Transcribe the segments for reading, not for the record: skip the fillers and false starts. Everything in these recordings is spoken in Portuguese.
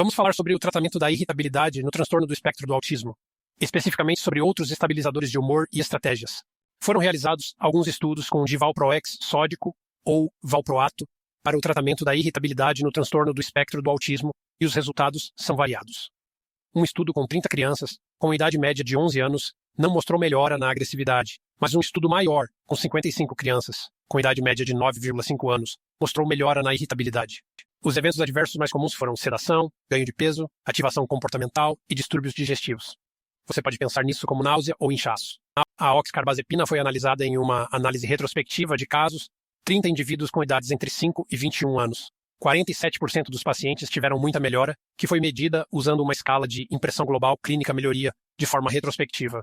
Vamos falar sobre o tratamento da irritabilidade no transtorno do espectro do autismo, especificamente sobre outros estabilizadores de humor e estratégias. Foram realizados alguns estudos com divalproex sódico ou valproato para o tratamento da irritabilidade no transtorno do espectro do autismo e os resultados são variados. Um estudo com 30 crianças, com idade média de 11 anos, não mostrou melhora na agressividade, mas um estudo maior, com 55 crianças, com idade média de 9,5 anos, mostrou melhora na irritabilidade. Os eventos adversos mais comuns foram sedação, ganho de peso, ativação comportamental e distúrbios digestivos. Você pode pensar nisso como náusea ou inchaço. A oxcarbazepina foi analisada em uma análise retrospectiva de casos, 30 indivíduos com idades entre 5 e 21 anos. 47% dos pacientes tiveram muita melhora, que foi medida usando uma escala de impressão global clínica melhoria de forma retrospectiva.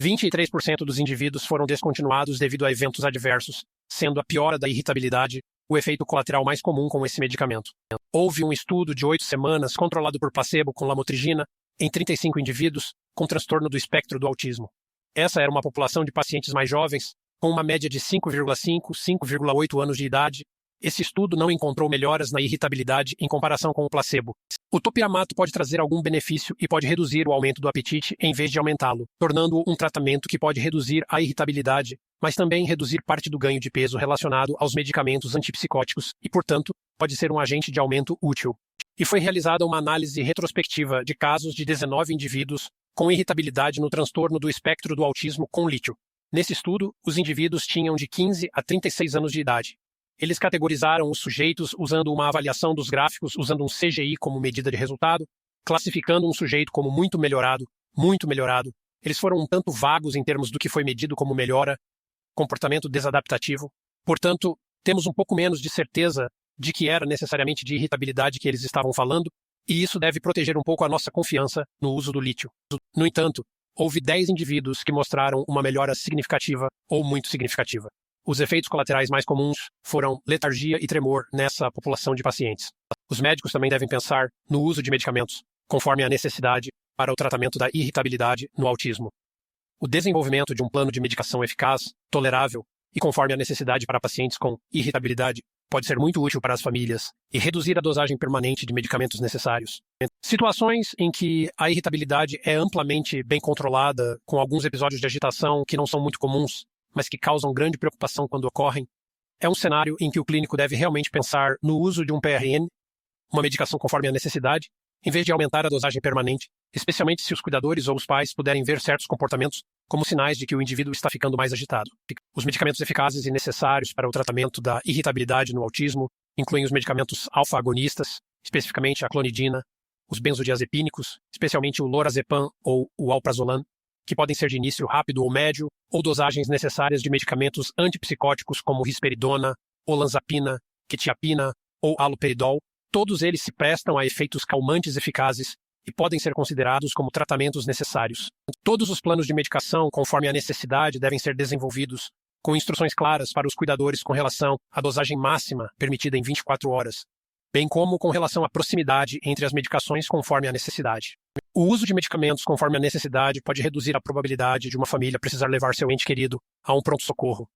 23% dos indivíduos foram descontinuados devido a eventos adversos, sendo a piora da irritabilidade o efeito colateral mais comum com esse medicamento. Houve um estudo de 8 semanas controlado por placebo com lamotrigina em 35 indivíduos com transtorno do espectro do autismo. Essa era uma população de pacientes mais jovens, com uma média de 5,5, 5,8 anos de idade. Esse estudo não encontrou melhoras na irritabilidade em comparação com o placebo. O topiamato pode trazer algum benefício e pode reduzir o aumento do apetite em vez de aumentá-lo, tornando-o um tratamento que pode reduzir a irritabilidade, mas também reduzir parte do ganho de peso relacionado aos medicamentos antipsicóticos e, portanto, pode ser um agente de aumento útil. E foi realizada uma análise retrospectiva de casos de 19 indivíduos com irritabilidade no transtorno do espectro do autismo com lítio. Nesse estudo, os indivíduos tinham de 15 a 36 anos de idade. Eles categorizaram os sujeitos usando uma avaliação dos gráficos usando um CGI como medida de resultado, classificando um sujeito como muito melhorado, muito melhorado. Eles foram um tanto vagos em termos do que foi medido como melhora, comportamento desadaptativo. Portanto, temos um pouco menos de certeza de que era necessariamente de irritabilidade que eles estavam falando, e isso deve proteger um pouco a nossa confiança no uso do lítio. No entanto, houve 10 indivíduos que mostraram uma melhora significativa ou muito significativa. Os efeitos colaterais mais comuns foram letargia e tremor nessa população de pacientes. Os médicos também devem pensar no uso de medicamentos, conforme a necessidade para o tratamento da irritabilidade no autismo. O desenvolvimento de um plano de medicação eficaz, tolerável e conforme a necessidade para pacientes com irritabilidade pode ser muito útil para as famílias e reduzir a dosagem permanente de medicamentos necessários. Situações em que a irritabilidade é amplamente bem controlada, com alguns episódios de agitação que não são muito comuns, mas que causam grande preocupação quando ocorrem, é um cenário em que o clínico deve realmente pensar no uso de um PRN, uma medicação conforme a necessidade, em vez de aumentar a dosagem permanente, especialmente se os cuidadores ou os pais puderem ver certos comportamentos como sinais de que o indivíduo está ficando mais agitado. Os medicamentos eficazes e necessários para o tratamento da irritabilidade no autismo incluem os medicamentos alfa-agonistas, especificamente a clonidina, os benzodiazepínicos, especialmente o lorazepam ou o alprazolam, que podem ser de início rápido ou médio, ou dosagens necessárias de medicamentos antipsicóticos como risperidona, olanzapina, quetiapina ou haloperidol. Todos eles se prestam a efeitos calmantes eficazes e podem ser considerados como tratamentos necessários. Todos os planos de medicação, conforme a necessidade, devem ser desenvolvidos com instruções claras para os cuidadores com relação à dosagem máxima permitida em 24 horas, bem como com relação à proximidade entre as medicações conforme a necessidade. O uso de medicamentos conforme a necessidade pode reduzir a probabilidade de uma família precisar levar seu ente querido a um pronto-socorro.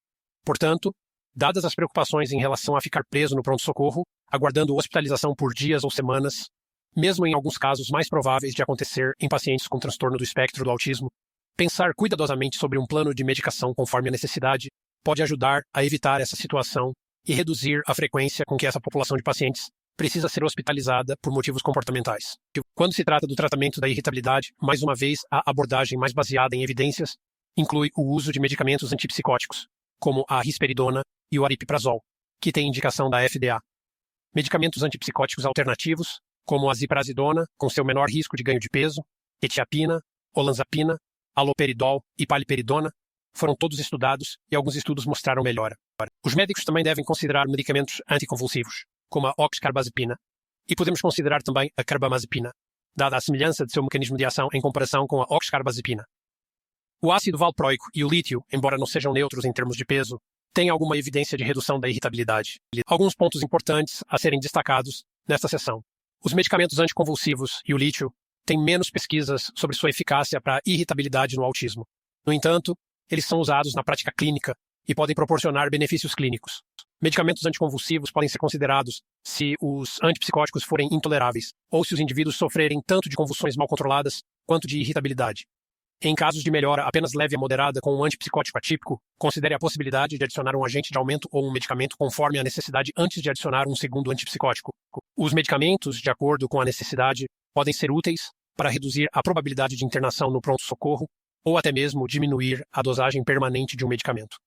Portanto, dadas as preocupações em relação a ficar preso no pronto-socorro, aguardando hospitalização por dias ou semanas, mesmo em alguns casos mais prováveis de acontecer em pacientes com transtorno do espectro do autismo, pensar cuidadosamente sobre um plano de medicação conforme a necessidade pode ajudar a evitar essa situação e reduzir a frequência com que essa população de pacientes precisa ser hospitalizada por motivos comportamentais. Quando se trata do tratamento da irritabilidade, mais uma vez, a abordagem mais baseada em evidências inclui o uso de medicamentos antipsicóticos, como a risperidona e o aripiprazol, que têm indicação da FDA. Medicamentos antipsicóticos alternativos, como a ziprasidona, com seu menor risco de ganho de peso, quetiapina, olanzapina, haloperidol e paliperidona, foram todos estudados e alguns estudos mostraram melhora. Os médicos também devem considerar medicamentos anticonvulsivos, como a oxcarbazepina, e podemos considerar também a carbamazepina, dada a semelhança de seu mecanismo de ação em comparação com a oxcarbazepina. O ácido valproico e o lítio, embora não sejam neutros em termos de peso, têm alguma evidência de redução da irritabilidade. Alguns pontos importantes a serem destacados nesta seção. Os medicamentos anticonvulsivos e o lítio têm menos pesquisas sobre sua eficácia para a irritabilidade no autismo. No entanto, eles são usados na prática clínica e podem proporcionar benefícios clínicos. Medicamentos anticonvulsivos podem ser considerados se os antipsicóticos forem intoleráveis, ou se os indivíduos sofrerem tanto de convulsões mal controladas quanto de irritabilidade. Em casos de melhora apenas leve a moderada com um antipsicótico atípico, considere a possibilidade de adicionar um agente de aumento ou um medicamento conforme a necessidade antes de adicionar um segundo antipsicótico. Os medicamentos, de acordo com a necessidade, podem ser úteis para reduzir a probabilidade de internação no pronto-socorro ou até mesmo diminuir a dosagem permanente de um medicamento.